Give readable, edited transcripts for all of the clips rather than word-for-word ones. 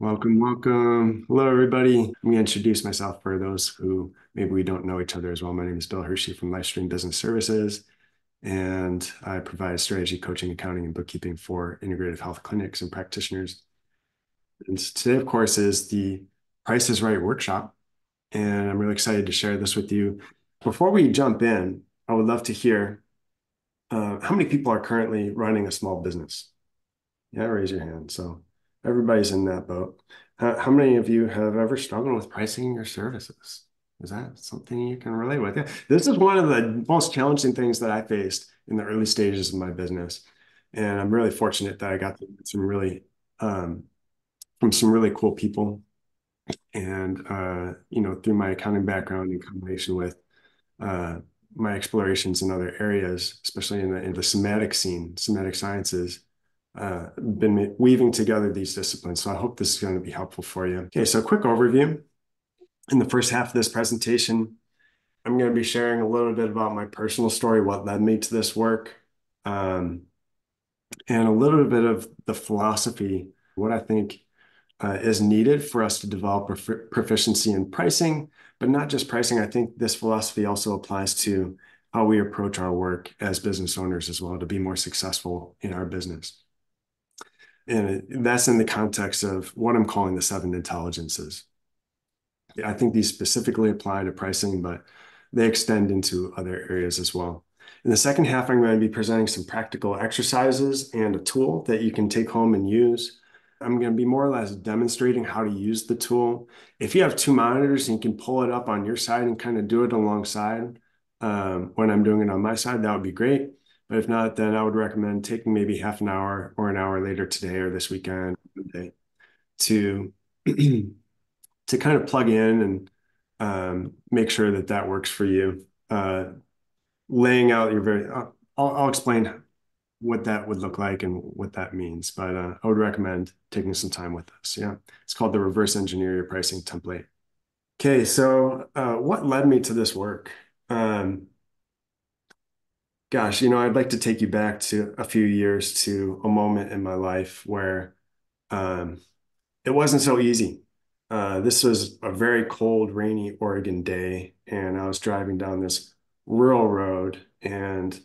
Welcome, welcome. Hello, everybody. I'm going to introduce myself for those who maybe we don't know each other as well. My name is Bill Hershey from Livestream Business Services, and I provide strategy, coaching, accounting, and bookkeeping for integrative health clinics and practitioners. And today, of course, is the Price is Right workshop, and I'm really excited to share this with you. Before we jump in, I would love to hear how many people are currently running a small business? Yeah, raise your hand. So everybody's in that boat. How many of you have ever struggled with pricing your services? Is that something you can relate with? Yeah, this is one of the most challenging things that I faced in the early stages of my business, and I'm really fortunate that I got to meet um, from some really cool people, and through my accounting background in combination with uh, my explorations in other areas, especially in the somatic scene, somatic sciences, been weaving together these disciplines. So I hope this is going to be helpful for you. Okay, so a quick overview. In the first half of this presentation, I'm going to be sharing a little bit about my personal story, what led me to this work, um, and a little bit of the philosophy, what I think is needed for us to develop proficiency in pricing, but not just pricing. I think this philosophy also applies to how we approach our work as business owners as well to be more successful in our business. And that's in the context of what I'm calling the seven intelligences. I think these specifically apply to pricing, but they extend into other areas as well. In the second half, I'm going to be presenting some practical exercises and a tool that you can take home and use. I'm going to be more or less demonstrating how to use the tool. If you have two monitors and you can pull it up on your side and kind of do it alongside when I'm doing it on my side, that would be great. But if not, then I would recommend taking maybe half an hour or an hour later today or this weekend to to kind of plug in and make sure that that works for you. Laying out your I'll explain what that would look like and what that means, but I would recommend taking some time with this. Yeah, it's called the reverse engineer your pricing template. Okay, so what led me to this work? Um, Gosh, I'd like to take you back to a few years to a moment in my life where um, it wasn't so easy. This was a very cold, rainy Oregon day, and I was driving down this rural road and,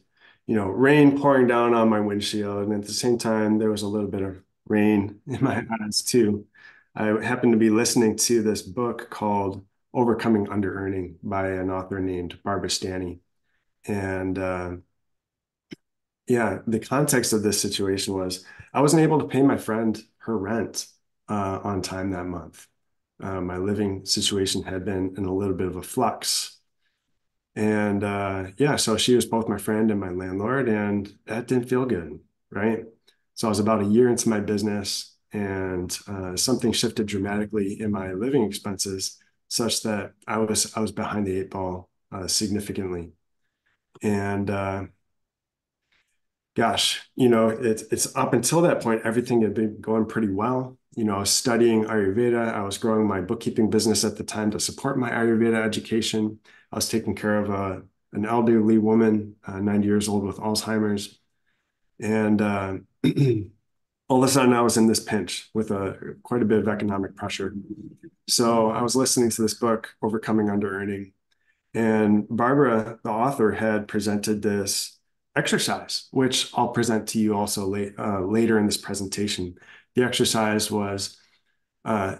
rain pouring down on my windshield. And at the same time, there was a little bit of rain in my eyes too. I happened to be listening to this book called Overcoming Underearning by an author named Barbara Stanny. And yeah, the context of this situation was I wasn't able to pay my friend her rent on time that month. My living situation had been in a little bit of a flux. And yeah, so she was both my friend and my landlord, and that didn't feel good, right? So I was about a year into my business, and something shifted dramatically in my living expenses, such that I was behind the eight ball significantly. And gosh, it's up until that point, everything had been going pretty well. I was studying Ayurveda. I was growing my bookkeeping business at the time to support my Ayurveda education. I was taking care of an elderly woman, 90 years old with Alzheimer's. And all of a sudden, I was in this pinch with quite a bit of economic pressure. So I was listening to this book, Overcoming Underearning, and Barbara, the author, had presented this exercise, which I'll present to you also later in this presentation. The exercise was uh,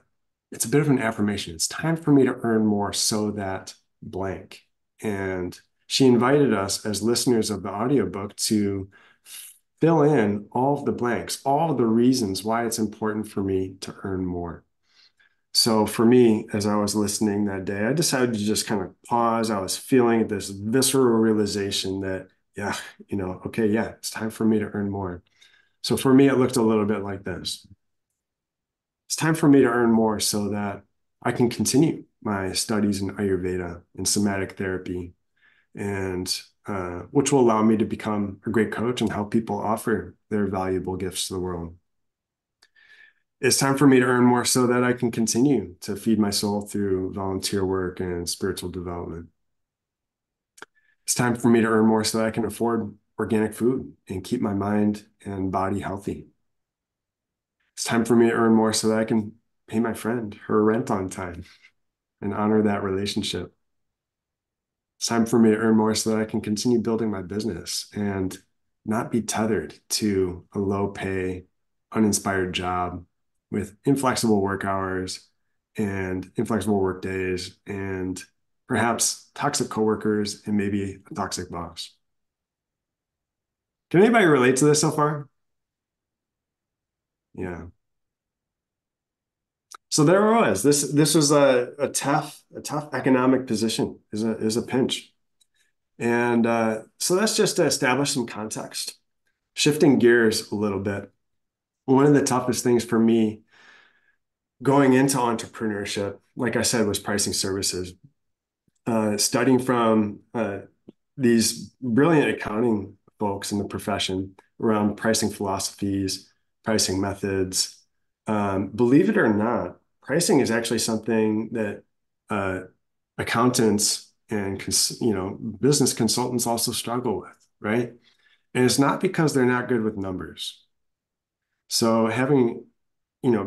it's a bit of an affirmation. It's time for me to earn more so that blank. And she invited us as listeners of the audiobook to fill in all of the blanks, all of the reasons why it's important for me to earn more. So for me, as I was listening that day, I decided to just kind of pause. I was feeling this visceral realization that, yeah, okay, yeah, it's time for me to earn more. So for me, it looked a little bit like this. It's time for me to earn more so that I can continue my studies in Ayurveda and somatic therapy, and which will allow me to become a great coach and help people offer their valuable gifts to the world. It's time for me to earn more so that I can continue to feed my soul through volunteer work and spiritual development. It's time for me to earn more so that I can afford organic food and keep my mind and body healthy. It's time for me to earn more so that I can pay my friend her rent on time and honor that relationship. It's time for me to earn more so that I can continue building my business and not be tethered to a low pay, uninspired job with inflexible work hours and inflexible work days and perhaps toxic coworkers and maybe a toxic boss. Can anybody relate to this so far? Yeah. So there it was. This was a tough economic position, is a pinch. And so that's just to establish some context. Shifting gears a little bit, one of the toughest things for me going into entrepreneurship, like I said, was pricing services. Studying from these brilliant accounting folks in the profession around pricing philosophies, pricing methods. Believe it or not, pricing is actually something that uh, accountants and business consultants also struggle with, right? And it's not because they're not good with numbers. So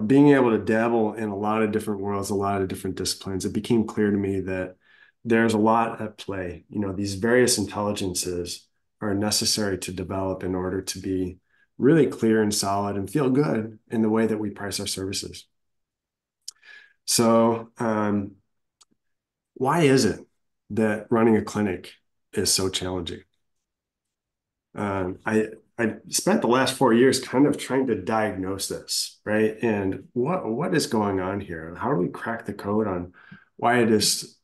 being able to dabble in a lot of different worlds, a lot of different disciplines, it became clear to me that there's a lot at play. These various intelligences are necessary to develop in order to be really clear and solid and feel good in the way that we price our services. So, why is it that running a clinic is so challenging? I spent the last 4 years kind of trying to diagnose this, right? And what is going on here? How do we crack the code on why it is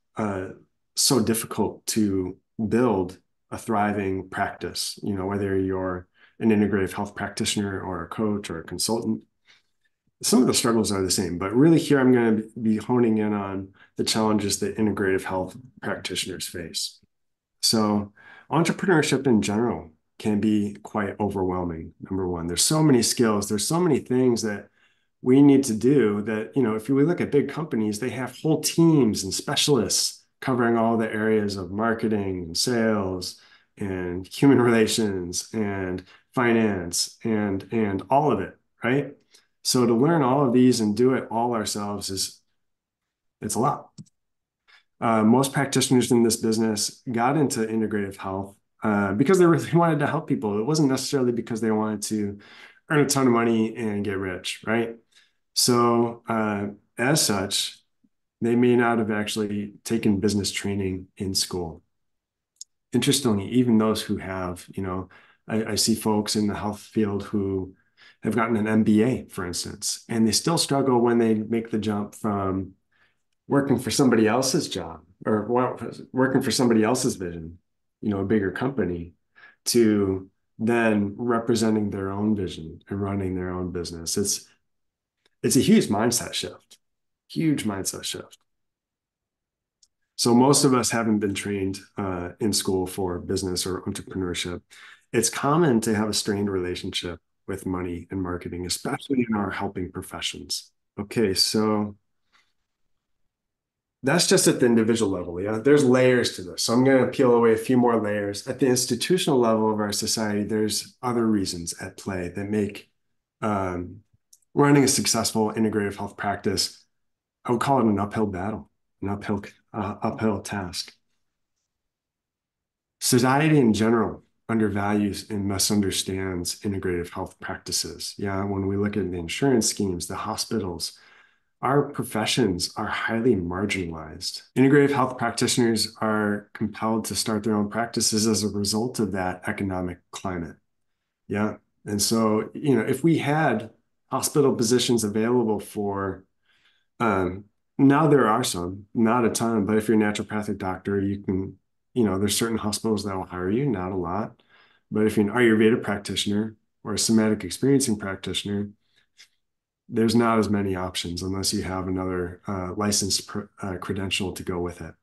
so difficult to build a thriving practice? Whether you're an integrative health practitioner or a coach or a consultant, some of the struggles are the same. But really, here I'm going to be honing in on the challenges that integrative health practitioners face. So, entrepreneurship in general can be quite overwhelming. Number one, there's so many skills, there's so many things that we need to do that, if we look at big companies, they have whole teams and specialists covering all the areas of marketing and sales and human relations and finance and all of it, right? So to learn all of these and do it all ourselves it's a lot. Most practitioners in this business got into integrative health because they really wanted to help people. It wasn't necessarily because they wanted to earn a ton of money and get rich, right? So, as such, they may not have actually taken business training in school. Interestingly, even those who have, I see folks in the health field who have gotten an MBA, for instance, and they still struggle when they make the jump from working for somebody else's job or working for somebody else's vision, a bigger company, to then representing their own vision and running their own business. It's a huge mindset shift, huge mindset shift. So most of us haven't been trained in school for business or entrepreneurship. It's common to have a strained relationship with money and marketing, especially in our helping professions. Okay, so that's just at the individual level. Yeah, there's layers to this. So I'm going to peel away a few more layers. At the institutional level of our society, there's other reasons at play that make um, running a successful integrative health practice, I would call it an uphill battle, an uphill task. Society in general undervalues and misunderstands integrative health practices. Yeah, when we look at the insurance schemes, the hospitals, our professions are highly marginalized. Integrative health practitioners are compelled to start their own practices as a result of that economic climate. Yeah. And so, if we had hospital positions available for, um, now there are some, not a ton, but if you're a naturopathic doctor, you can, there's certain hospitals that will hire you, not a lot. But if you're an Ayurveda practitioner or a somatic experiencing practitioner, there's not as many options unless you have another licensed credential to go with it.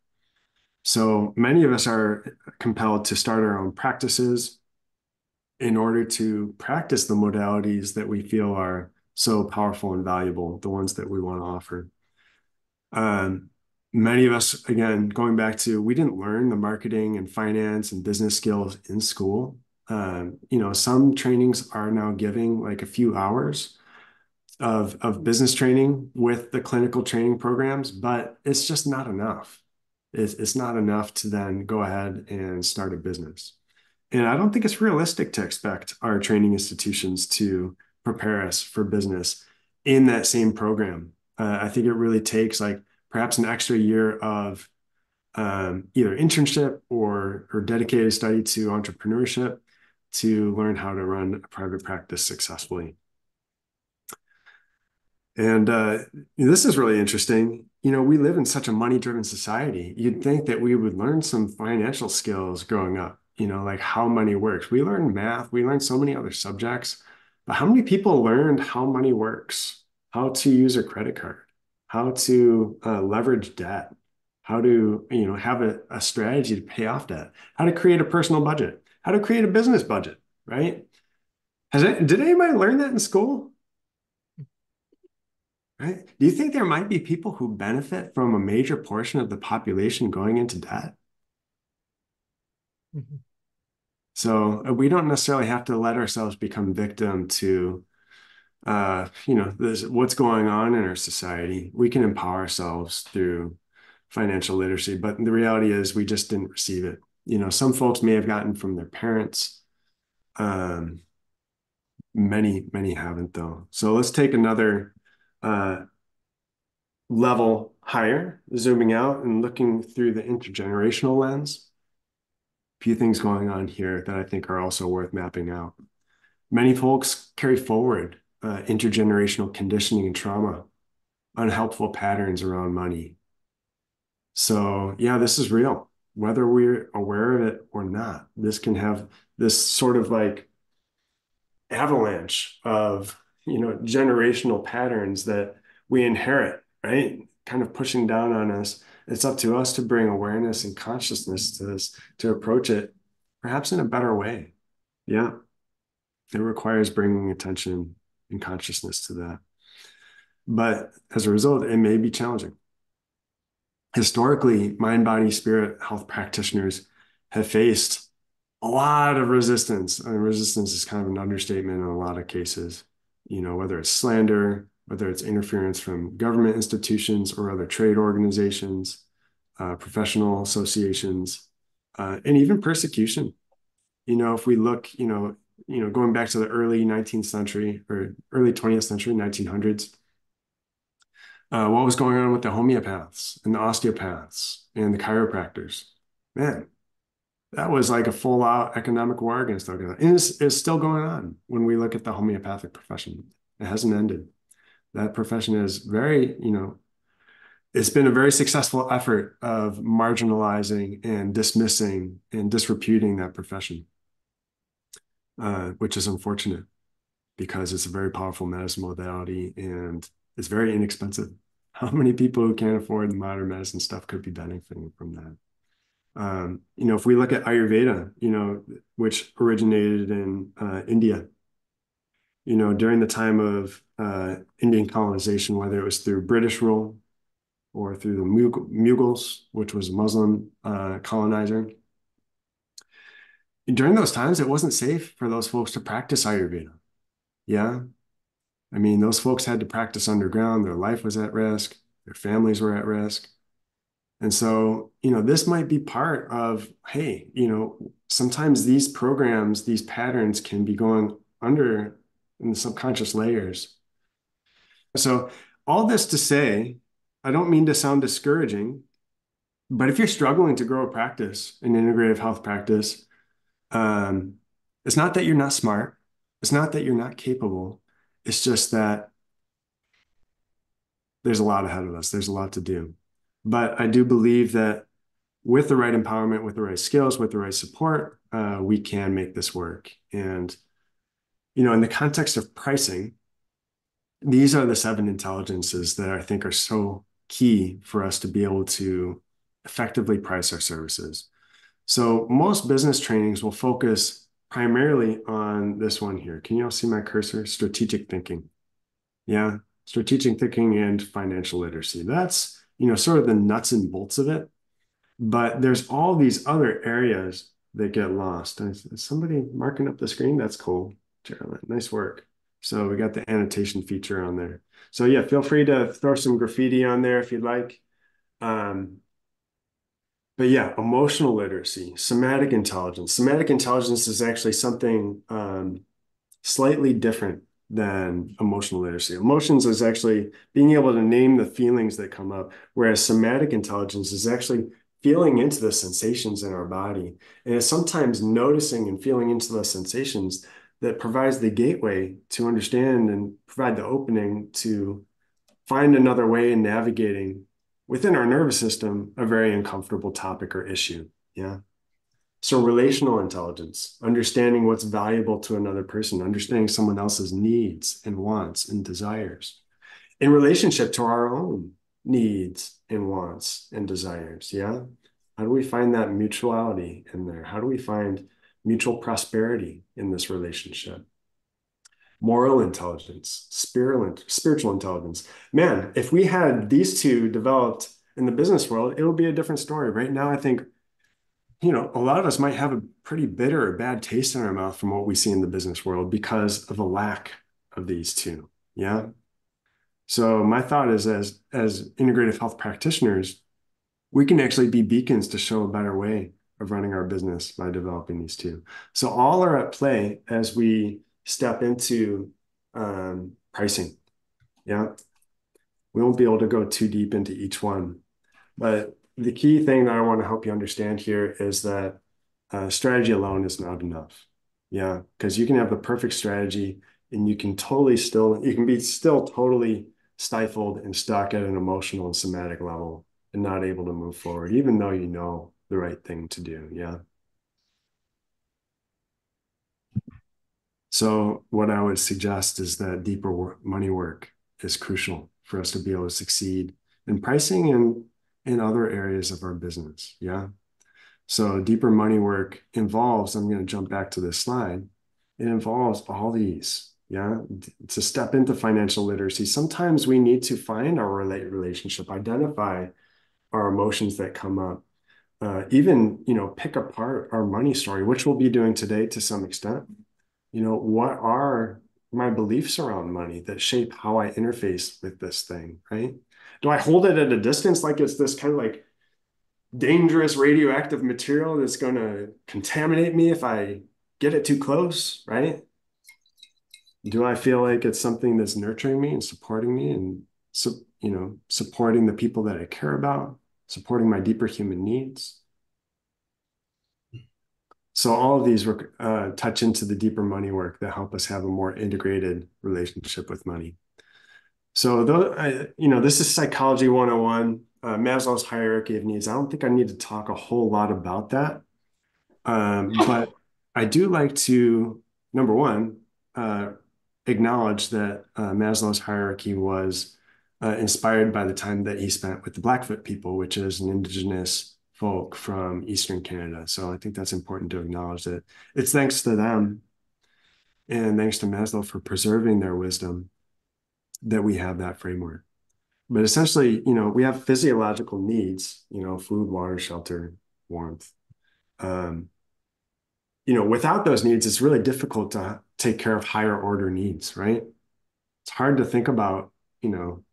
So many of us are compelled to start our own practices in order to practice the modalities that we feel are so powerful and valuable, the ones that we want to offer. Many of us, again, going back to, we didn't learn the marketing and finance and business skills in school. Some trainings are now giving like a few hours of business training with the clinical training programs, but it's just not enough. It's not enough to then go ahead and start a business. And I don't think it's realistic to expect our training institutions to prepare us for business in that same program. I think it really takes like perhaps an extra year of either internship or dedicated study to entrepreneurship to learn how to run a private practice successfully. And this is really interesting. We live in such a money-driven society. You'd think that we would learn some financial skills growing up, like how money works. We learn math, we learn so many other subjects, but how many people learned how money works, how to use a credit card, how to leverage debt, how to, have a strategy to pay off debt, how to create a personal budget, how to create a business budget, right? Did anybody learn that in school? Right? Do you think there might be people who benefit from a major portion of the population going into debt? Mhm. So we don't necessarily have to let ourselves become victim to, this, what's going on in our society. We can empower ourselves through financial literacy, but the reality is we just didn't receive it. Some folks may have gotten from their parents. Um, many haven't though. So let's take another uh, level higher, zooming out and looking through the intergenerational lens. A few things going on here that I think are also worth mapping out. Many folks carry forward intergenerational conditioning and trauma, unhelpful patterns around money. So, yeah, this is real. Whether we're aware of it or not, this can have this sort of like avalanche of generational patterns that we inherit, right? Kind of pushing down on us. It's up to us to bring awareness and consciousness to this, to approach it perhaps in a better way. Yeah, it requires bringing attention and consciousness to that. But as a result, it may be challenging. Historically, mind, body, spirit health practitioners have faced a lot of resistance. And resistance is kind of an understatement in a lot of cases, whether it's slander, whether it's interference from government institutions or other trade organizations, professional associations, and even persecution. If we look, going back to the early 19th century or early 20th century, 1900s, what was going on with the homeopaths and the osteopaths and the chiropractors? Man, that was like a full out economic war against organized. And it's still going on when we look at the homeopathic profession. It hasn't ended. That profession is very, it's been a very successful effort of marginalizing and dismissing and disreputing that profession, which is unfortunate because it's a very powerful medicine modality and it's very inexpensive. How many people who can't afford the modern medicine stuff could be benefiting from that? If we look at Ayurveda, which originated in India, during the time of Indian colonization, whether it was through British rule or through the Mughals, which was a Muslim colonizer, during those times, it wasn't safe for those folks to practice Ayurveda. Yeah. I mean, those folks had to practice underground. Their life was at risk. Their families were at risk. And so, this might be part of, hey, sometimes these programs, these patterns can be going under in the subconscious layers. So, all this to say, I don't mean to sound discouraging, but if you're struggling to grow a practice, an integrative health practice, um, it's not that you're not smart. It's not that you're not capable. It's just that there's a lot ahead of us. There's a lot to do. But I do believe that with the right empowerment, with the right skills, with the right support, we can make this work. And, in the context of pricing, these are the 7 intelligences that I think are so key for us to be able to effectively price our services. So most business trainings will focus primarily on this one here. Can you all see my cursor? Strategic thinking. Yeah, strategic thinking and financial literacy. That's, sort of the nuts and bolts of it. But there's all these other areas that get lost. Is somebody marking up the screen? That's cool, Carolyn. Nice work. So we got the annotation feature on there. So yeah, feel free to throw some graffiti on there if you'd like. Um, but yeah, emotional literacy, somatic intelligence. Somatic intelligence is actually something slightly different than emotional literacy. Emotions is actually being able to name the feelings that come up, whereas somatic intelligence is actually feeling into the sensations in our body. And it's sometimes noticing and feeling into those sensations that provides the gateway to understand and provide the opening to find another way in navigating within our nervous system a very uncomfortable topic or issue. Yeah. So relational intelligence, understanding what's valuable to another person, understanding someone else's needs and wants and desires in relationship to our own needs and wants and desires. Yeah. How do we find that mutuality in there? How do we find mutual prosperity in this relationship? Moral intelligence, spiritual intelligence. Man, if we had these two developed in the business world, it would be a different story. Right now, I think a lot of us might have a pretty bitter or bad taste in our mouth from what we see in the business world because of a lack of these two. Yeah. So my thought is as integrative health practitioners, we can actually be beacons to show a better way of running our business by developing these two. So all are at play as we step into pricing. Yeah. We won't be able to go too deep into each one, but the key thing that I want to help you understand here is that strategy alone is not enough. Yeah, because you can have the perfect strategy and you can be still totally stifled and stuck at an emotional and somatic level and not able to move forward, even though you know the right thing to do. Yeah. So what I would suggest is that money work is crucial for us to be able to succeed in pricing and in other areas of our business. Yeah. So deeper money work involves, I'm going to jump back to this slide. It involves all these. Yeah. To step into financial literacy, sometimes we need to find our relationship, identify our emotions that come up, even, pick apart our money story, which we'll be doing today to some extent. What are my beliefs around money that shape how I interface with this thing, right? Do I hold it at a distance like it's this kind of like dangerous radioactive material that's going to contaminate me if I get it too close, right? Do I feel like it's something that's nurturing me and supporting me and supporting the people that I care about, supporting my deeper human needs? So all of these touch into the deeper money work that help us have a more integrated relationship with money. So this is psychology 101, Maslow's hierarchy of needs. I don't think I need to talk a whole lot about that. But I do like to, number one, acknowledge that Maslow's hierarchy was inspired by the time that he spent with the Blackfoot people, which is an indigenous folk from Eastern Canada. So I think that's important to acknowledge that it's thanks to them and thanks to Maslow for preserving their wisdom that we have that framework. But essentially, we have physiological needs, food, water, shelter, warmth. Um, without those needs, it's really difficult to take care of higher order needs, right? It's hard to think about, you know,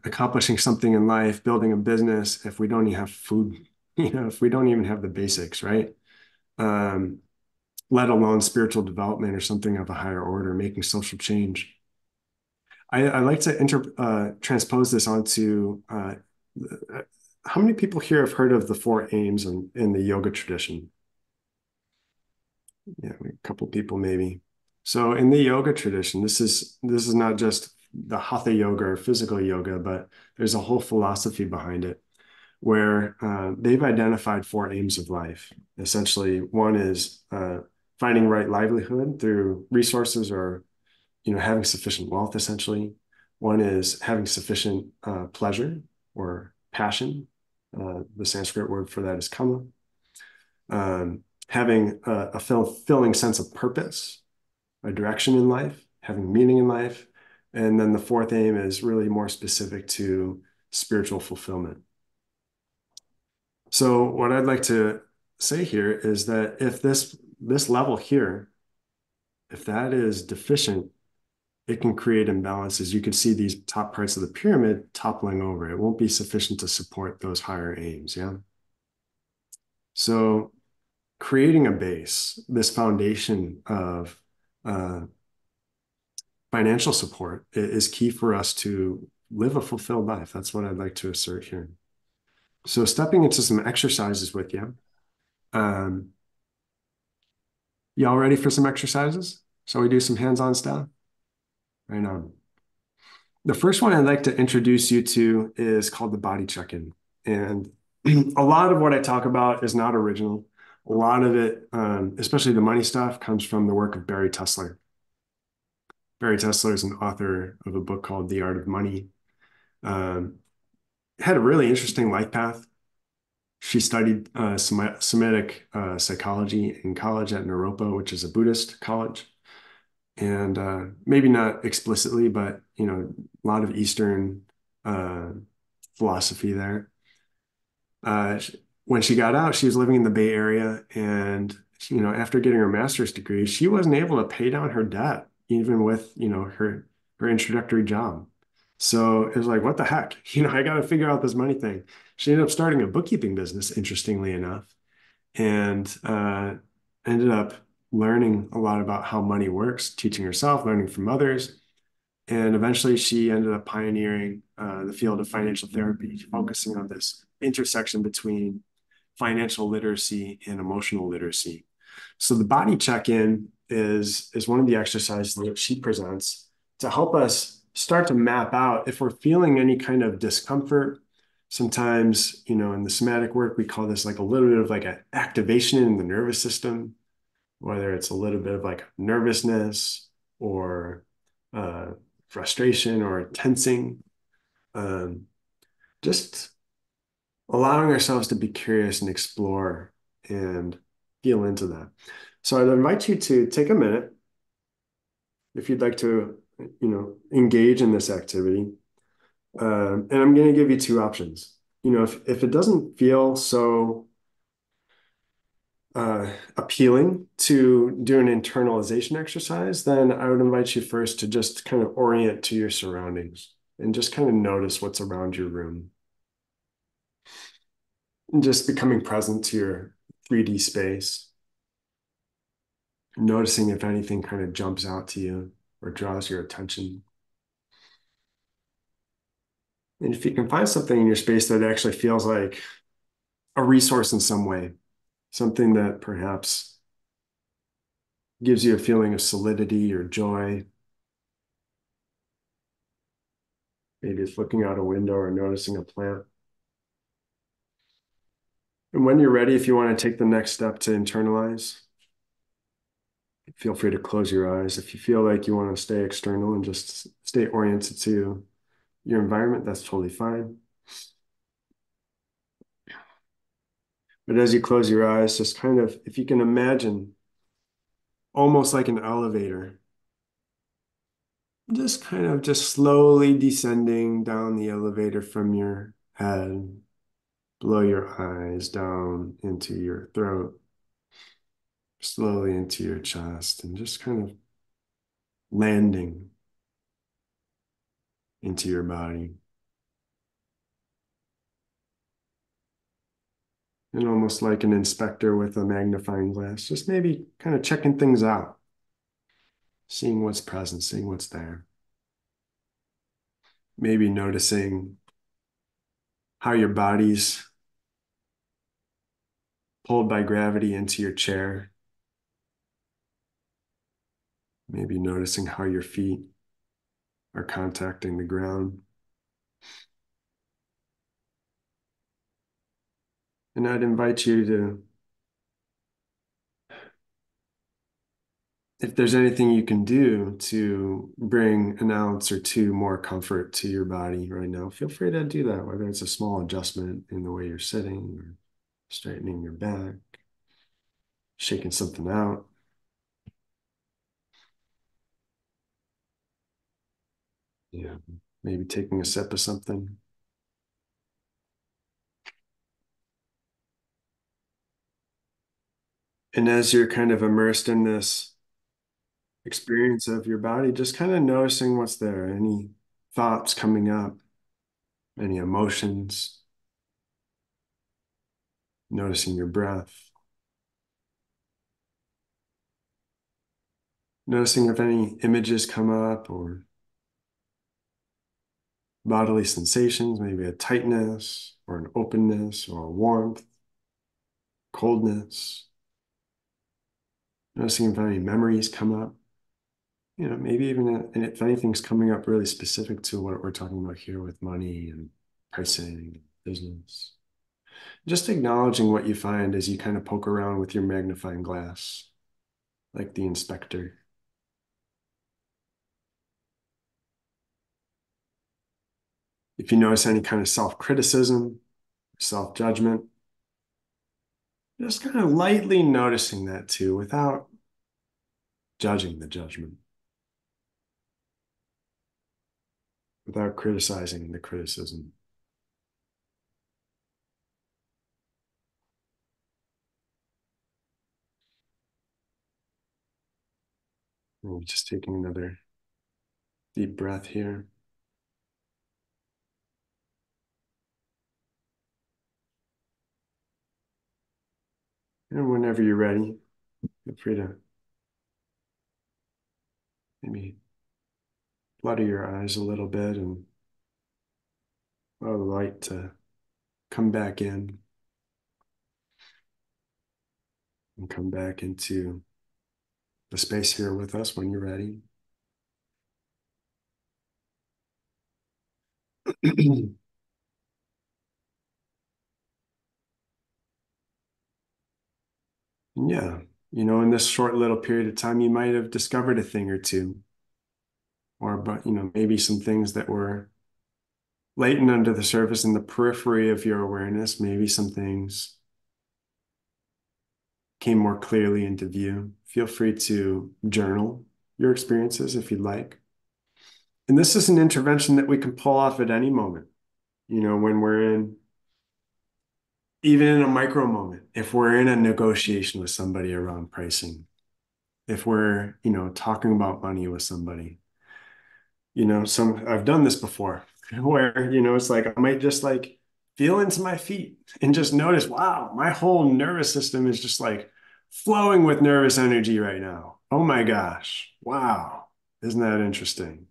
accomplishing something in life, building a business if we don't even have food, if we don't even have the basics, right? Um, let alone spiritual development or something of a higher order, making social change. I like to transpose this onto how many people here have heard of the four aims in the yoga tradition? Yeah, a couple people maybe. So in the yoga tradition, this is not just the hatha yoga or physical yoga, but there's a whole philosophy behind it where they've identified four aims of life. Essentially, one is finding right livelihood through resources or having sufficient wealth. Essentially, one is having sufficient pleasure or passion. The Sanskrit word for that is kama. Having a fulfilling sense of purpose, a direction in life, having meaning in life. And then the fourth aim is really more specific to spiritual fulfillment. So what I'd like to say here is that if this level here If that is deficient, it can create imbalances. You can see these top parts of the pyramid toppling over. It won't be sufficient to support those higher aims. Yeah. So creating a base, this foundation of uh, financial support is key for us to live a fulfilled life. That's what I'd like to assert here. So stepping into some exercises with you. Um, y'all ready for some exercises? Shall we do some hands-on stuff? Right on. The first one I'd like to introduce you to is called the body check-in. And a lot of what I talk about is not original. A lot of it, especially the money stuff, comes from the work of Barry Tussler. Barry Tussler is an author of a book called The Art of Money. Um, Had a really interesting life path. She studied Semitic psychology in college at Naropa, which is a Buddhist college. And maybe not explicitly, but a lot of Eastern uh, philosophy there. Uh, when she got out, she was living in the Bay Area, and after getting her master's degree, she wasn't able to pay down her debt, even with her introductory job. So it was like, what the heck? I got to figure out this money thing. She ended up starting a bookkeeping business, interestingly enough, and ended up learning a lot about how money works, teaching herself, learning from others. And eventually she ended up pioneering the field of financial therapy, focusing on this intersection between financial literacy and emotional literacy. So the body check-in is one of the exercises that she presents to help us start to map out if we're feeling any kind of discomfort. Sometimes, in the somatic work, we call this like a little bit of like an activation in the nervous system, whether it's a little bit of like nervousness or uh, frustration or tensing. Um, just allowing ourselves to be curious and explore and feel into that. So I'd invite you to take a minute if you'd like to, engage in this activity. And I'm going to give you two options. If it doesn't feel so appealing to do an internalization exercise, then I would invite you first to just kind of orient to your surroundings and just kind of notice what's around your room. And just becoming present to your 3D space, noticing if anything kind of jumps out to you or draws your attention. And if you can find something in your space that actually feels like a resource in some way, something that perhaps gives you a feeling of solidity or joy. Maybe it's looking out a window or noticing a plant. And when you're ready, if you want to take the next step to internalize, feel free to close your eyes. If you feel like you want to stay external and just stay oriented to your environment, that's totally fine. But as you close your eyes, just kind of, if you can imagine almost like an elevator, just kind of just slowly descending down the elevator from your head, below your eyes, down into your throat, slowly into your chest, and just kind of landing into your body. And almost like an inspector with a magnifying glass, just maybe kind of checking things out, seeing what's present, seeing what's there. Maybe noticing how your body's pulled by gravity into your chair. Maybe noticing how your feet are contacting the ground. And I'd invite you to, if there's anything you can do to bring an ounce or two more comfort to your body right now, feel free to do that, whether it's a small adjustment in the way you're sitting or straightening your back, shaking something out. Yeah, maybe taking a sip of something. And as you're kind of immersed in this experience of your body, just kind of noticing what's there, any thoughts coming up, any emotions, noticing your breath, noticing if any images come up or bodily sensations, maybe a tightness or an openness or a warmth, coldness, noticing if any memories come up, maybe even and if anything's coming up really specific to what we're talking about here with money and pricing, business. Just acknowledging what you find as you kind of poke around with your magnifying glass, like the inspector. If you notice any kind of self-criticism, self-judgment, just kind of lightly noticing that too without judging the judgment, without criticizing the criticism. And just taking another deep breath here. And whenever you're ready, feel free to maybe flutter your eyes a little bit and allow the light to come back in and come back into the space here with us when you're ready. Yeah, in this short little period of time, you might have discovered a thing or two, or but maybe some things that were latent under the surface in the periphery of your awareness. Maybe some things came more clearly into view. Feel free to journal your experiences if you'd like. And this is an intervention that we can pull off at any moment, when we're in, even in a micro moment, if we're in a negotiation with somebody around pricing, if we're, talking about money with somebody, I've done this before where, it's like I might just like feel into my feet and just notice, wow, my whole nervous system is just like flowing with nervous energy right now. Oh my gosh. Wow. Isn't that interesting?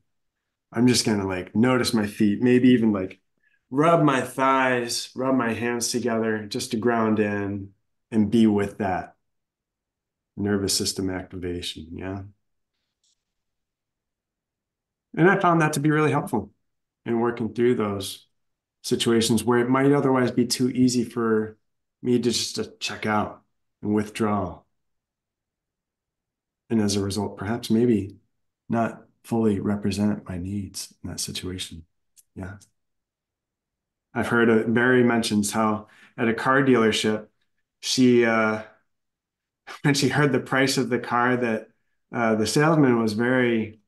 I'm just gonna like notice my feet, maybe even like rub my thighs, rub my hands together just to ground in and be with that nervous system activation. Yeah. And I found that to be really helpful in working through those situations where it might otherwise be too easy for me to just to check out and withdraw. And as a result, perhaps maybe not fully represent my needs in that situation. Yeah. I've heard Barry mentions how at a car dealership, she when she heard the price of the car that the salesman was very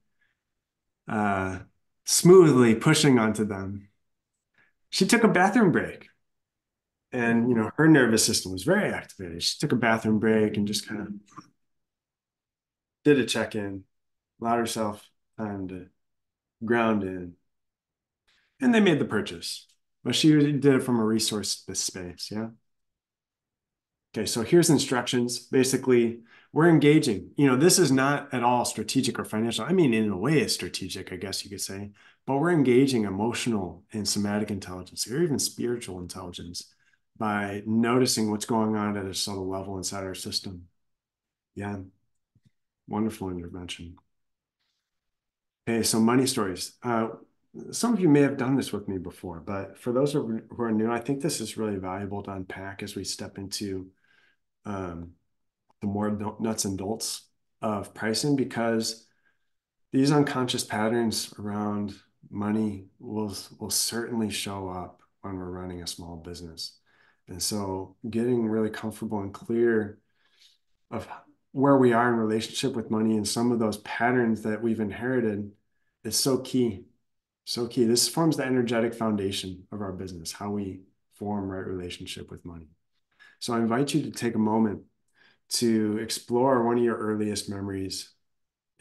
uh, smoothly pushing onto them, she took a bathroom break. And her nervous system was very activated. She took a bathroom break and just kind of did a check-in, allowed herself time to ground in, and they made the purchase. But she did it from a resource space. Yeah. Okay, so here's instructions. Basically, we're engaging. This is not at all strategic or financial. I mean, in a way, it's strategic, I guess you could say, but we're engaging emotional and somatic intelligence or even spiritual intelligence by noticing what's going on at a subtle level inside our system. Yeah, wonderful intervention. Okay, so money stories. Some of you may have done this with me before, but for those who are new, I think this is really valuable to unpack as we step into um, the more nuts and bolts of pricing, because these unconscious patterns around money will certainly show up when we're running a small business. And so getting really comfortable and clear of where we are in relationship with money and some of those patterns that we've inherited is so key. So key. This forms the energetic foundation of our business, how we form right relationship with money. So I invite you to take a moment to explore one of your earliest memories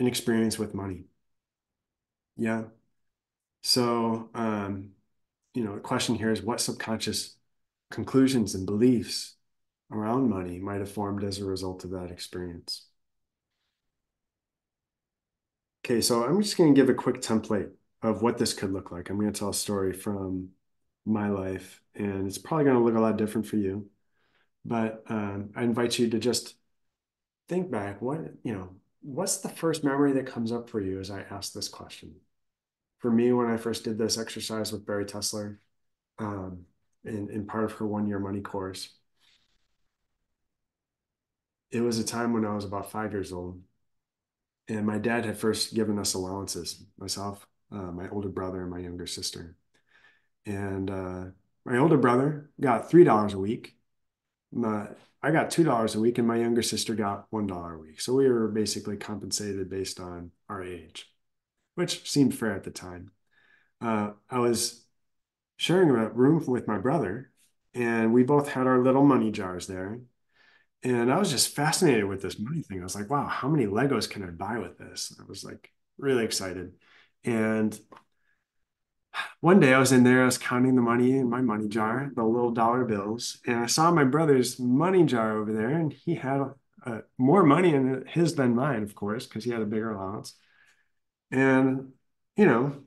an experience with money. Yeah. So, the question here is what subconscious conclusions and beliefs around money might have formed as a result of that experience. Okay, so I'm just going to give a quick template of what this could look like. I'm going to tell a story from my life, and it's probably going to look a lot different for you. But I invite you to just think back. What's the first memory that comes up for you as I ask this question? For me, when I first did this exercise with Barry Tessler, um, in part of her 1 year money course, it was a time when I was about 5 years old, and my dad had first given us allowances, myself, my older brother, and my younger sister. And my older brother got $3 a week. My, I got $2 a week, and my younger sister got $1 a week. So we were basically compensated based on our age, which seemed fair at the time. I was sharing a room with my brother, and we both had our little money jars there. And I was just fascinated with this money thing. I was like, wow, how many Legos can I buy with this? I was like really excited. And one day I was in there, I was counting the money in my money jar, the little dollar bills, and I saw my brother's money jar over there, and he had more money in his than mine, of course, because he had a bigger allowance. And, you know,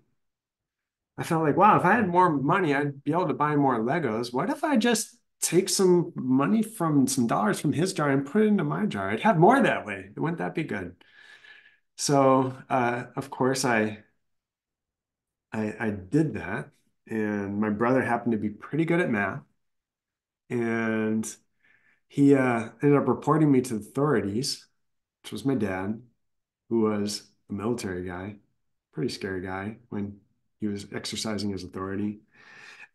I felt like, wow, if I had more money, I'd be able to buy more Legos. What if I just take some money from some dollars from his jar and put it into my jar? I'd have more that way. Wouldn't that be good? So, of course, I did that, and my brother happened to be pretty good at math, and he ended up reporting me to the authorities, which was my dad, who was a military guy, pretty scary guy when he was exercising his authority.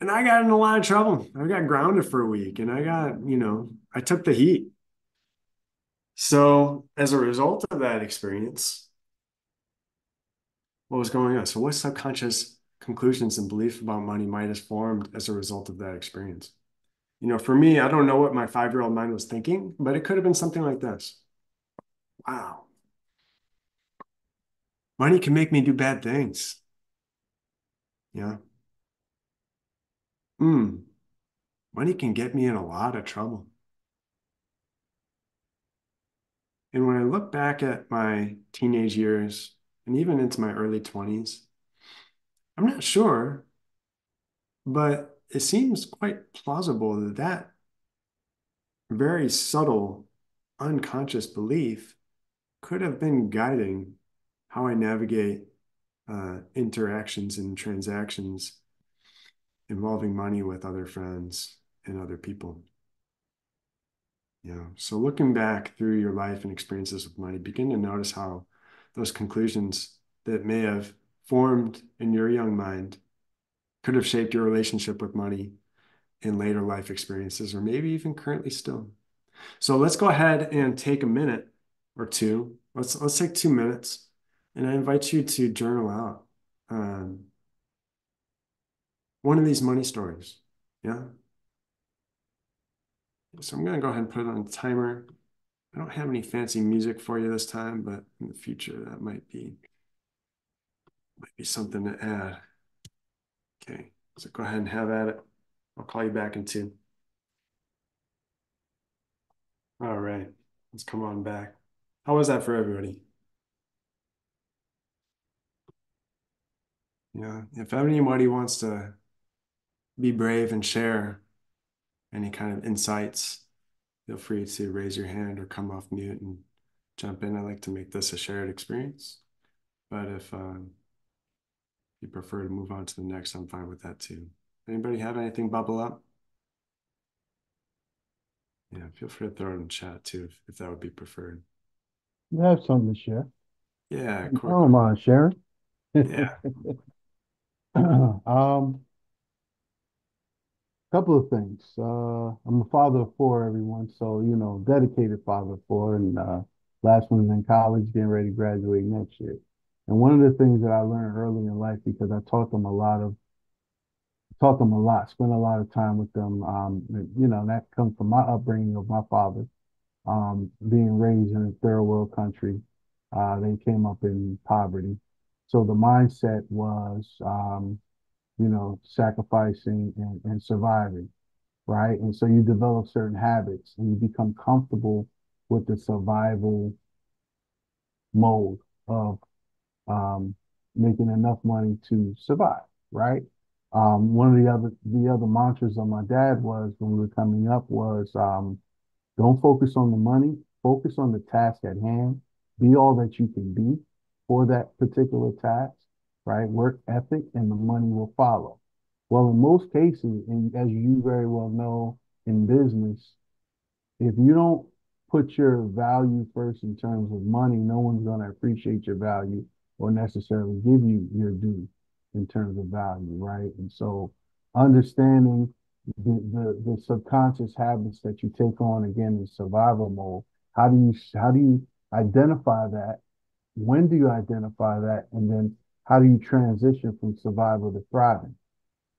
And I got in a lot of trouble. I got grounded for a week, and I took the heat. So as a result of that experience, what was going on? So what subconscious conclusions and beliefs about money might have formed as a result of that experience? For me, I don't know what my 5 year old mind was thinking, but it could have been something like this. Wow, money can make me do bad things. Yeah. Hmm. Money can get me in a lot of trouble. And when I look back at my teenage years and even into my early 20s, I'm not sure, but it seems quite plausible that that very subtle, unconscious belief could have been guiding how I navigate interactions and transactions involving money with other friends and other people. So looking back through your life and experiences with money, begin to notice how those conclusions that may have formed in your young mind could have shaped your relationship with money in later life experiences, or maybe even currently still. So let's go ahead and take a minute or two. Let's take 2 minutes, and I invite you to journal out um, one of these money stories. Yeah. So I'm gonna go ahead and put it on a timer. I don't have any fancy music for you this time, but in the future that might be something to add. Okay, so go ahead and have at it. I'll call you back in 2. All right, let's come on back. How was that for everybody? Yeah, if anybody wants to be brave and share any kind of insights, feel free to raise your hand or come off mute and jump in. I like to make this a shared experience, but if you prefer to move on to the next, I'm fine with that too. Anybody have anything bubble up? Yeah, feel free to throw it in chat too, if that would be preferred. You have something to share. Yeah, I quick. don't mind sharing. Yeah. Couple of things. I'm a father of four, everyone. So, dedicated father of four, and last one's in college, getting ready to graduate next year. And one of the things that I learned early in life, because I taught them a lot, spent a lot of time with them. That comes from my upbringing of my father, being raised in a third world country. They came up in poverty. So the mindset was, sacrificing and surviving, right? And so you develop certain habits and you become comfortable with the survival mode of um, making enough money to survive, right? One of the other mantras of my dad was when we were coming up was don't focus on the money, focus on the task at hand, be all that you can be for that particular task, right? Work ethic and the money will follow. Well, in most cases, and as you very well know in business, if you don't put your value first in terms of money, no one's going to appreciate your value or necessarily give you your due in terms of value, right? And so understanding the subconscious habits that you take on again in survival mode, how do you identify that? When do you identify that? And then how do you transition from survival to thriving?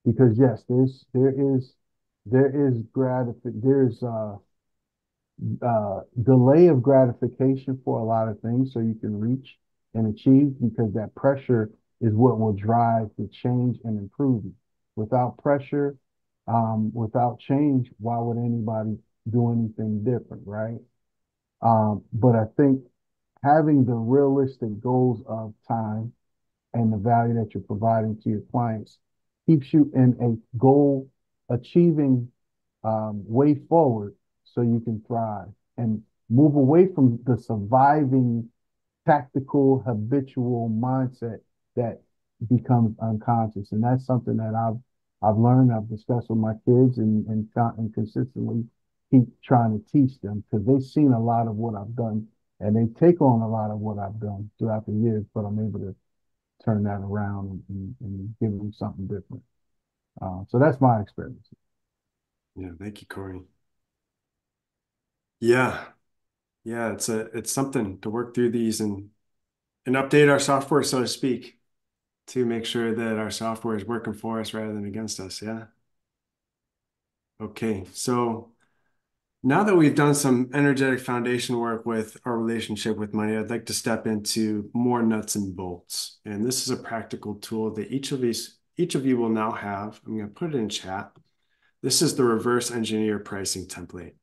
Because yes, there is delay of gratification for a lot of things so you can reach and achieve because that pressure is what will drive the change and improvement. Without pressure, without change, why would anybody do anything different, right? But I think having the realistic goals of time and the value that you're providing to your clients keeps you in a goal achieving way forward so you can thrive and move away from the surviving tactical habitual mindset that becomes unconscious. And that's something that I've learned, I've discussed with my kids and consistently keep trying to teach them because they've seen a lot of what I've done and they take on a lot of what I've done throughout the years, but I'm able to turn that around and give them something different. So that's my experience. Yeah, thank you, Corey. Yeah, yeah, it's something to work through these and update our software, so to speak, to make sure that our software is working for us rather than against us. Yeah. Okay, so now that we've done some energetic foundation work with our relationship with money, I'd like to step into more nuts and bolts. And this is a practical tool that each of you will now have. I'm going to put it in chat. This is the reverse engineer pricing template.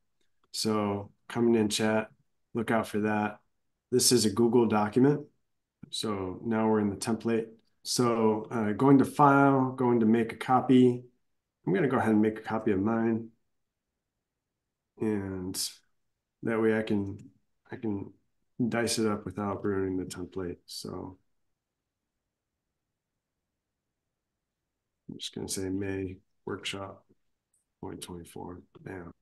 So coming in chat, look out for that. This is a Google document. So now we're in the template. So going to file, going to make a copy. I'm going to go ahead and make a copy of mine. And that way I can dice it up without ruining the template. So I'm just going to say May workshop 2024. Bam.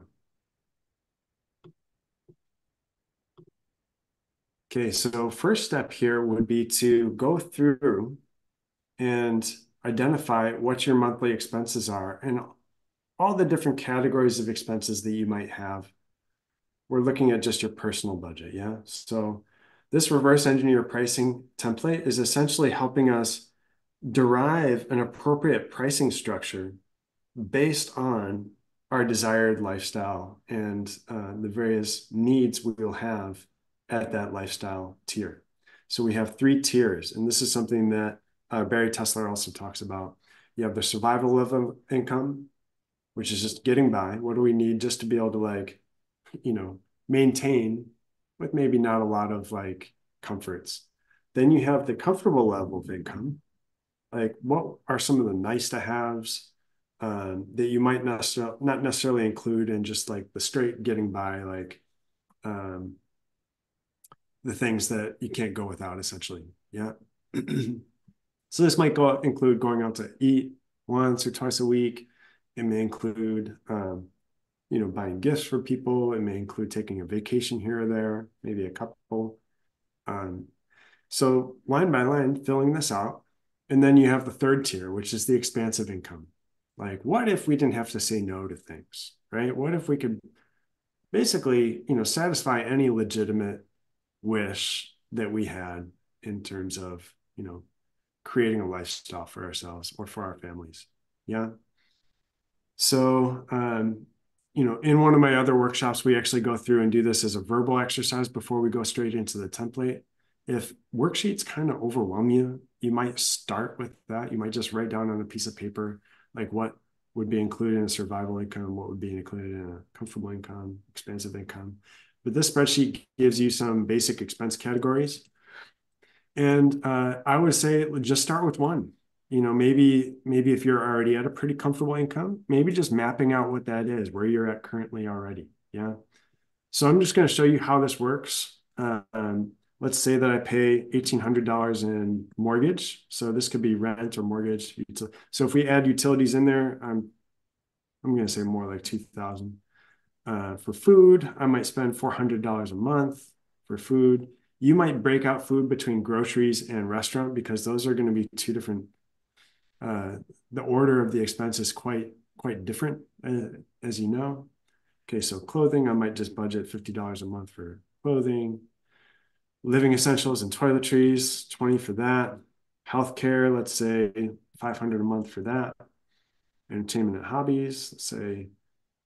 Okay, so first step here would be to go through and identify what your monthly expenses are and all the different categories of expenses that you might have. We're looking at just your personal budget, yeah? So this reverse engineer pricing template is essentially helping us derive an appropriate pricing structure based on our desired lifestyle and the various needs we will have at that lifestyle tier. So we have three tiers, and this is something that Barry Tesler also talks about. You have the survival level income, which is just getting by. What do we need just to be able to maintain with maybe not a lot of comforts. Then you have the comfortable level of income. Like what are some of the nice to haves that you might not necessarily include in just like the straight getting by, um, the things that you can't go without essentially. Yeah. So this might include going out to eat once or twice a week. It may include buying gifts for people. It may include taking a vacation here or there, maybe a couple. Um, so line by line, filling this out. And then you have the third tier, which is the expansive income. Like, what if we didn't have to say no to things, right? What if we could basically, satisfy any legitimate wish that we had in terms of, creating a lifestyle for ourselves or for our families. Yeah. So, in one of my other workshops, we actually go through and do this as a verbal exercise before we go straight into the template. If worksheets kind of overwhelm you, you might start with that. You might just write down on a piece of paper, like what would be included in a survival income, what would be included in a comfortable income, expansive income. But this spreadsheet gives you some basic expense categories. And I would say just start with one. Maybe if you're already at a pretty comfortable income, maybe just mapping out what that is, where you're at currently already. Yeah. So I'm just going to show you how this works. Let's say that I pay $1,800 in mortgage. So this could be rent or mortgage. So if we add utilities in there, I'm going to say more like 2,000. For food, I might spend $400 a month for food. You might break out food between groceries and restaurant because those are going to be two different. The order of the expense is quite different, as you know. Okay, so clothing, I might just budget $50 a month for clothing. Living essentials and toiletries, 20 for that. Healthcare, let's say 500 a month for that. Entertainment and hobbies, let's say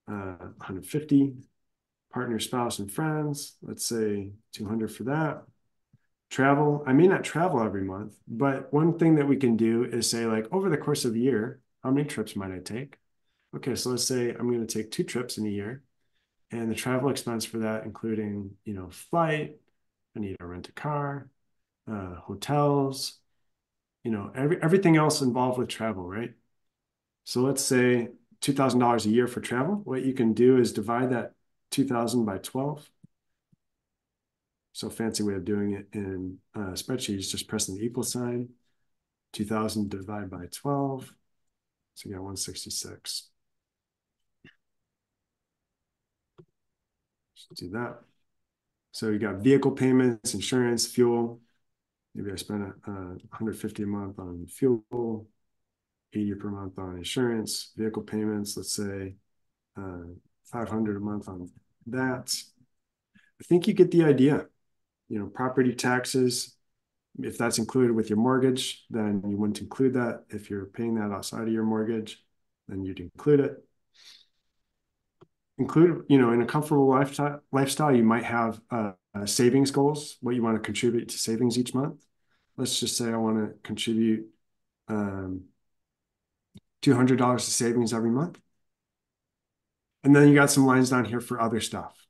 150. Partner, spouse, and friends, let's say 200 for that. Travel, I may not travel every month, but one thing that we can do is say, like, over the course of the year, how many trips might I take? Okay, so let's say I'm going to take 2 trips in a year, and the travel expense for that, including, flight, I need to rent a car, hotels, everything else involved with travel, right? So let's say $2,000 a year for travel. What you can do is divide that 2,000 by 12. So fancy way of doing it in a spreadsheet is just pressing the equal sign. 2,000 divided by 12. So you got 166. Just do that. So you got vehicle payments, insurance, fuel. Maybe I spend 150 a month on fuel, 80 per month on insurance, vehicle payments, let's say 500 a month on that. I think you get the idea. Property taxes, if that's included with your mortgage, then you wouldn't include that. If you're paying that outside of your mortgage, then you'd include it. In a comfortable lifestyle, you might have savings goals, what you want to contribute to savings each month. Let's just say I want to contribute $200 to savings every month. And then you got some lines down here for other stuff,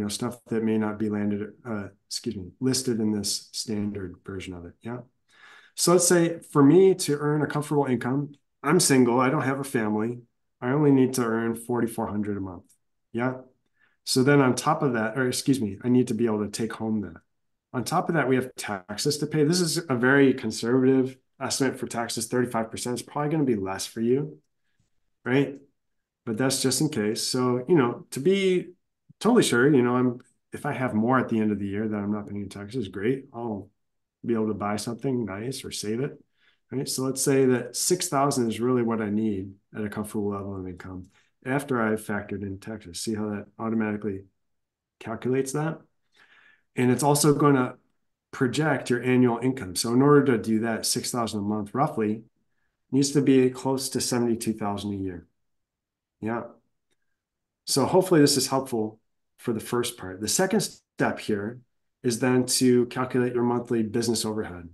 stuff that may not be listed in this standard version of it. Yeah. So let's say for me to earn a comfortable income, I'm single, I don't have a family. I only need to earn 4,400 a month. Yeah. So then on top of that, I need to be able to take home that. On top of that, we have taxes to pay. This is a very conservative estimate for taxes. 35% is probably going to be less for you, right? But that's just in case. So, to be totally sure, if I have more at the end of the year that I'm not paying taxes, great. I'll be able to buy something nice or save it. Right. So let's say that 6,000 is really what I need at a comfortable level of income after I've factored in taxes. See how that automatically calculates that? And it's also going to project your annual income. So in order to do that, 6,000 a month roughly needs to be close to 72,000 a year. Yeah. So hopefully this is helpful for the first part. The second step here is then to calculate your monthly business overhead.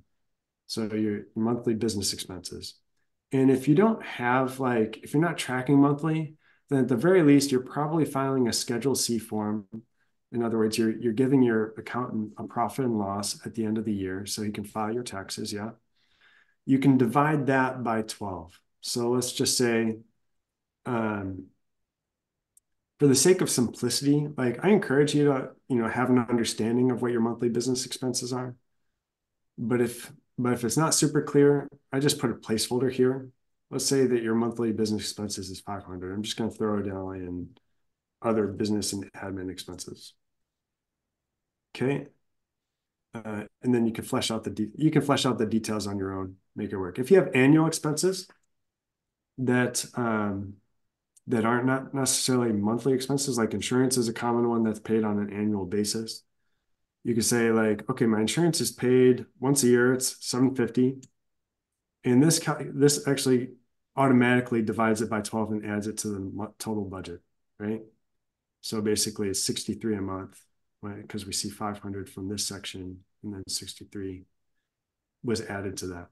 So your monthly business expenses. And if you don't have if you're not tracking monthly, then at the very least, you're probably filing a Schedule C form. In other words, you're giving your accountant a profit and loss at the end of the year so he can file your taxes. Yeah. You can divide that by 12. So let's just say, for the sake of simplicity, I encourage you to, have an understanding of what your monthly business expenses are. But if it's not super clear, I just put a placeholder here. Let's say that your monthly business expenses is 500. I'm just going to throw it down in other business and admin expenses. Okay. And then you can flesh out the details on your own, make it work. If you have annual expenses that aren't not necessarily monthly expenses, like insurance is a common one that's paid on an annual basis. You could say okay, my insurance is paid once a year, it's $750. And this actually automatically divides it by 12 and adds it to the total budget, right? So basically it's 63 a month, right? Because we see 500 from this section and then 63 was added to that.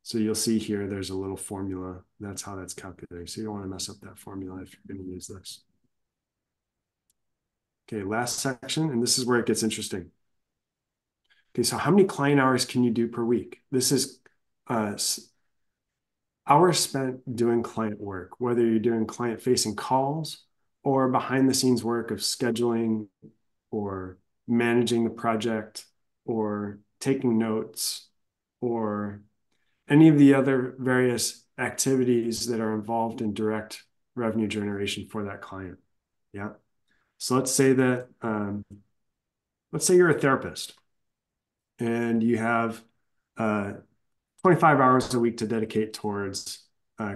So you'll see here, there's a little formula. That's how that's calculated. So you don't want to mess up that formula if you're going to use this. Okay, last section, and this is where it gets interesting. Okay, so how many client hours can you do per week? This is hours spent doing client work, whether you're doing client-facing calls or behind-the-scenes work of scheduling or managing the project or taking notes or any of the other various activities that are involved in direct revenue generation for that client. Yeah. So let's say that, let's say you're a therapist and you have 25 hours a week to dedicate towards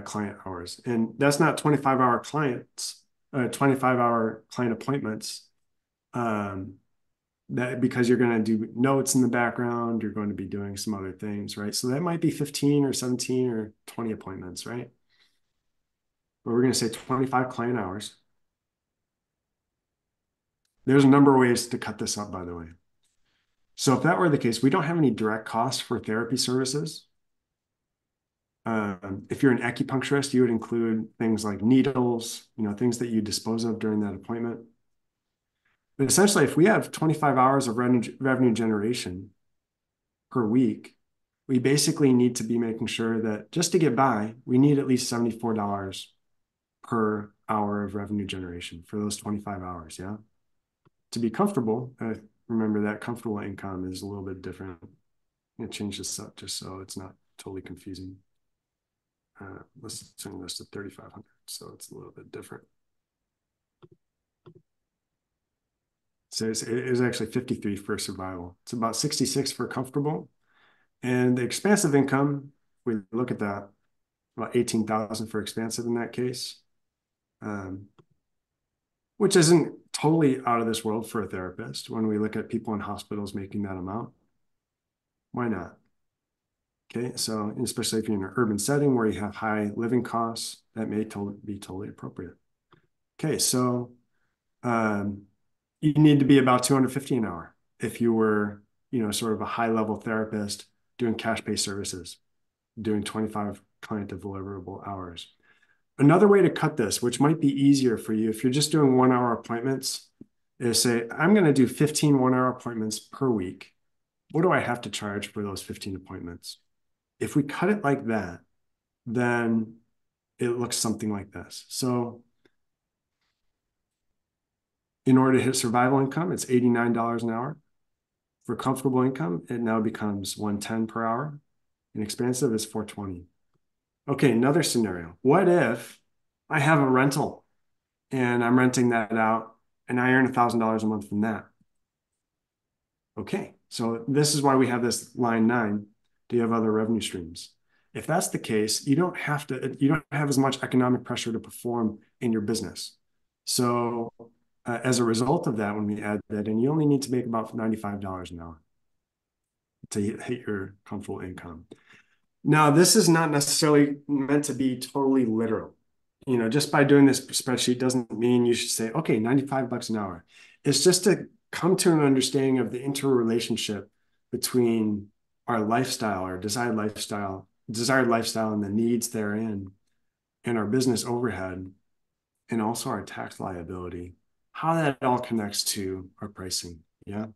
client hours. And that's not 25-hour clients, 25-hour client appointments. That because you're going to do notes in the background, you're going to be doing some other things, right? So that might be 15 or 17 or 20 appointments, right? But we're going to say 25 client hours. There's a number of ways to cut this up, by the way. So if that were the case, we don't have any direct costs for therapy services. If you're an acupuncturist, you would include things like needles, things that you dispose of during that appointment. But essentially, if we have 25 hours of revenue generation per week, we basically need to be making sure that just to get by, we need at least $74 per hour of revenue generation for those 25 hours. Yeah. To be comfortable, remember that comfortable income is a little bit different. I'm going to change this up just so it's not totally confusing. Let's turn this to 3,500. So it's a little bit different. So it was actually 53 for survival. It's about 66 for comfortable. And the expansive income, we look at that, about 18,000 for expansive in that case, which isn't totally out of this world for a therapist. When we look at people in hospitals making that amount, why not? Okay, so especially if you're in an urban setting where you have high living costs, that may be totally appropriate. Okay, so you need to be about 250 an hour if you were, sort of a high-level therapist doing cash pay services, doing 25 client deliverable hours. Another way to cut this, which might be easier for you if you're just doing 1-hour appointments, is say, I'm going to do 15 1-hour appointments per week. What do I have to charge for those 15 appointments? If we cut it like that, then it looks something like this. So in order to hit survival income, it's $89 an hour. For comfortable income, it now becomes $110 per hour. And expansive is $420. Okay, another scenario. What if I have a rental and I'm renting that out and I earn $1,000 a month from that? Okay, so this is why we have this line 9. Do you have other revenue streams? If that's the case, you don't have as much economic pressure to perform in your business. So as a result of that, when we add that in, you only need to make about $95 an hour to hit your comfortable income. Now, this is not necessarily meant to be totally literal. Just by doing this spreadsheet doesn't mean you should say, okay, $95 an hour. It's just to come to an understanding of the interrelationship between our lifestyle, our desired lifestyle and the needs therein, and our business overhead, and also our tax liability, how that all connects to our pricing. Yeah.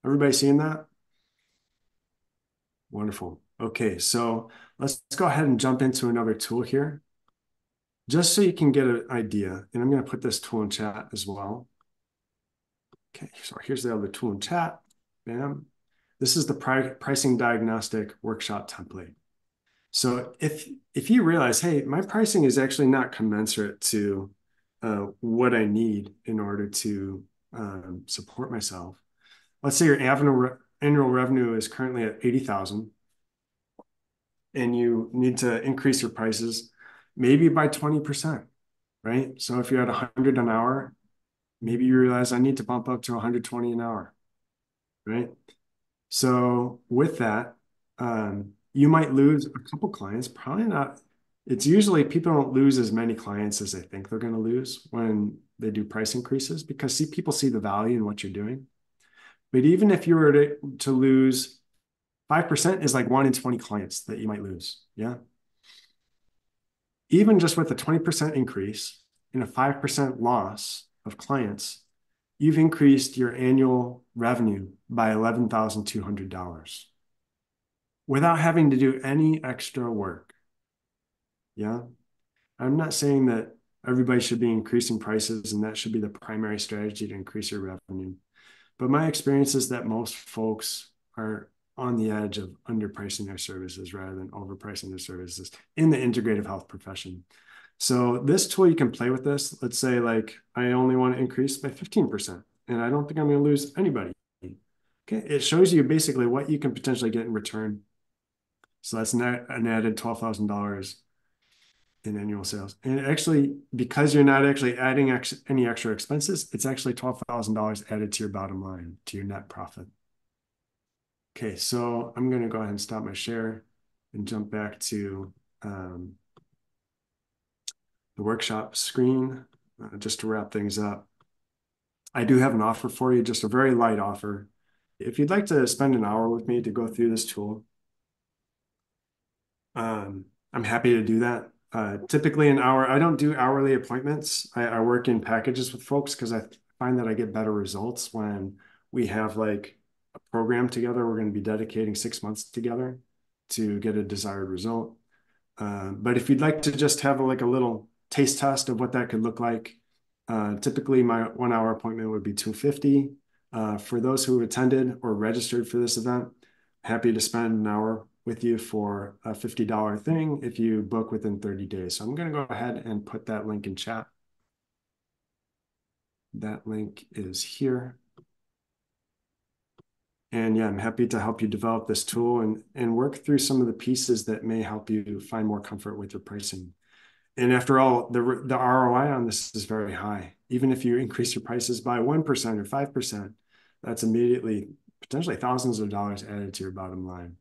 Everybody seeing that? Wonderful. Okay, so let's go ahead and jump into another tool here, just so you can get an idea. And I'm going to put this tool in chat as well. Okay, so here's the other tool in chat. Bam. This is the pricing diagnostic workshop template. So if you realize, hey, my pricing is actually not commensurate to what I need in order to support myself. Let's say your annual revenue is currently at 80,000, and you need to increase your prices maybe by 20%, right? So if you're at 100 an hour, maybe you realize I need to bump up to 120 an hour, right? So with that, you might lose a couple clients, probably not It's usually people don't lose as many clients as they think they're going to lose when they do price increases because people see the value in what you're doing. But even if you were to lose 5% is like 1 in 20 clients that you might lose. Yeah. Even just with a 20% increase and a 5% loss of clients, you've increased your annual revenue by $11,200 without having to do any extra work. Yeah. I'm not saying that everybody should be increasing prices and that should be the primary strategy to increase your revenue. But my experience is that most folks are on the edge of underpricing their services rather than overpricing their services in the integrative health profession. So this tool, you can play with this. Let's say like, I only want to increase by 15%, and I don't think I'm going to lose anybody. Okay. It shows you basically what you can potentially get in return. So that's an added $12,000 in annual sales. And actually, because you're not actually adding any extra expenses, it's actually $12,000 added to your bottom line, to your net profit. Okay, so I'm going to go ahead and stop my share and jump back to the workshop screen just to wrap things up. I do have an offer for you, just a very light offer. If you'd like to spend an hour with me to go through this tool, I'm happy to do that. Typically an hour, I don't do hourly appointments. I work in packages with folks because I find that I get better results when we have like a program together. We're going to be dedicating 6 months together to get a desired result. But if you'd like to just have like a little taste test of what that could look like, typically my 1 hour appointment would be $250. For those who attended or registered for this event, happy to spend an hour with you for a $50 thing if you book within 30 days. So I'm going to go ahead and put that link in chat. That link is here. And yeah, I'm happy to help you develop this tool and work through some of the pieces that may help you find more comfort with your pricing. And after all, the ROI on this is very high. Even if you increase your prices by 1% or 5%, that's immediately potentially thousands of dollars added to your bottom line.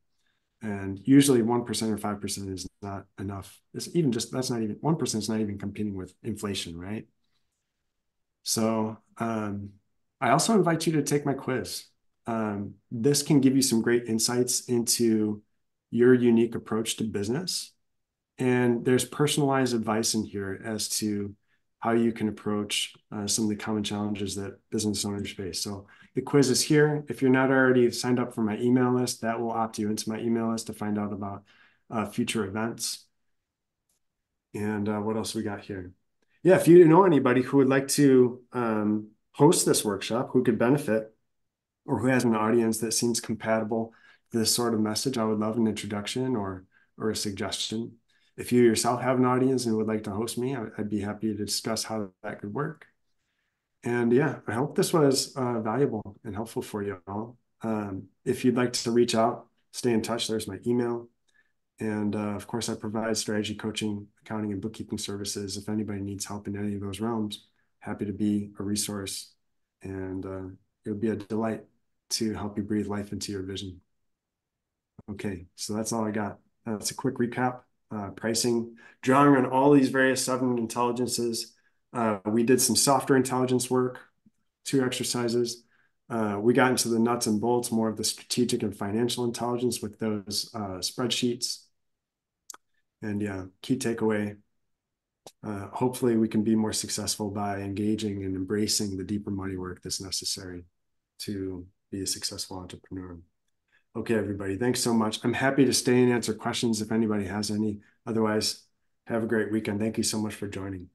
And usually 1% or 5% is not enough. It's even just, that's not even, 1% is not even competing with inflation, right? So I also invite you to take my quiz. This can give you some great insights into your unique approach to business. And there's personalized advice in here as to how you can approach some of the common challenges that business owners face. So the quiz is here. If you're not already signed up for my email list, that will opt you into my email list to find out about future events. And what else we got here? Yeah, if you know anybody who would like to host this workshop, who could benefit, or who has an audience that seems compatible to this sort of message, I would love an introduction or a suggestion. If you yourself have an audience and would like to host me, I'd be happy to discuss how that could work. And yeah, I hope this was valuable and helpful for you all. If you'd like to reach out, stay in touch, there's my email. And of course, I provide strategy coaching, accounting, and bookkeeping services. If anybody needs help in any of those realms, happy to be a resource. And it would be a delight to help you breathe life into your vision. Okay, so that's all I got. That's a quick recap. Pricing, drawing on all these various 7 intelligences. We did some software intelligence work, 2 exercises. We got into the nuts and bolts, more of the strategic and financial intelligence with those spreadsheets. And yeah, key takeaway, hopefully we can be more successful by engaging and embracing the deeper money work that's necessary to be a successful entrepreneur. Okay, everybody, thanks so much. I'm happy to stay and answer questions if anybody has any. Otherwise, have a great weekend. Thank you so much for joining.